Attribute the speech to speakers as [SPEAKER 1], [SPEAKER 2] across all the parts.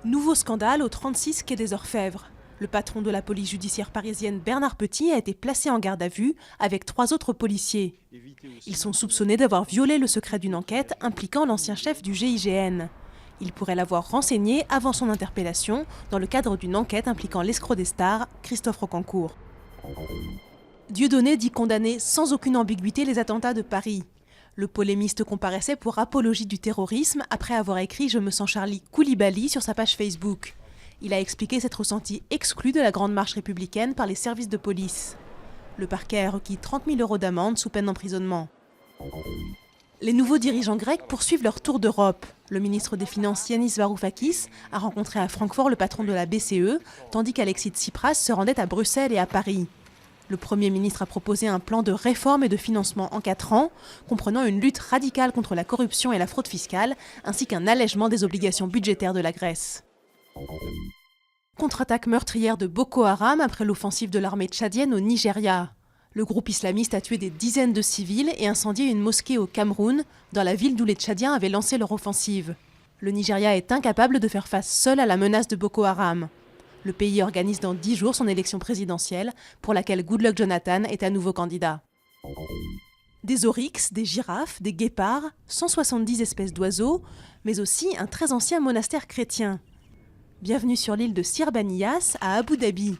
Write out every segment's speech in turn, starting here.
[SPEAKER 1] Nouveau scandale au 36 quai des Orfèvres. Le patron de la police judiciaire parisienne Bernard Petit a été placé en garde à vue avec 3 autres policiers. Ils sont soupçonnés d'avoir violé le secret d'une enquête impliquant l'ancien chef du GIGN. Il pourrait l'avoir renseigné avant son interpellation dans le cadre d'une enquête impliquant l'escroc des stars, Christophe Rocancourt. Dieudonné dit condamner sans aucune ambiguïté les attentats de Paris. Le polémiste comparaissait pour apologie du terrorisme après avoir écrit « Je me sens Charlie Koulibaly » sur sa page Facebook. Il a expliqué s'être senti exclu de la grande marche républicaine par les services de police. Le parquet a requis 30 000 € d'amende sous peine d'emprisonnement. Les nouveaux dirigeants grecs poursuivent leur tour d'Europe. Le ministre des Finances Yanis Varoufakis a rencontré à Francfort le patron de la BCE, tandis qu'Alexis Tsipras se rendait à Bruxelles et à Paris. Le Premier ministre a proposé un plan de réforme et de financement en 4 ans, comprenant une lutte radicale contre la corruption et la fraude fiscale, ainsi qu'un allègement des obligations budgétaires de la Grèce. Contre-attaque meurtrière de Boko Haram après l'offensive de l'armée tchadienne au Nigeria. Le groupe islamiste a tué des dizaines de civils et incendié une mosquée au Cameroun, dans la ville d'où les Tchadiens avaient lancé leur offensive. Le Nigeria est incapable de faire face seul à la menace de Boko Haram. Le pays organise dans 10 jours son élection présidentielle, pour laquelle Goodluck Jonathan est à nouveau candidat. Des oryx, des girafes, des guépards, 170 espèces d'oiseaux, mais aussi un très ancien monastère chrétien. Bienvenue sur l'île de Sir Baniyas, à Abu Dhabi.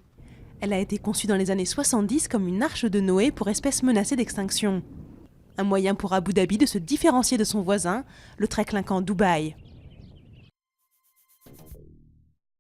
[SPEAKER 1] Elle a été conçue dans les années 70 comme une arche de Noé pour espèces menacées d'extinction. Un moyen pour Abu Dhabi de se différencier de son voisin, le très clinquant Dubaï.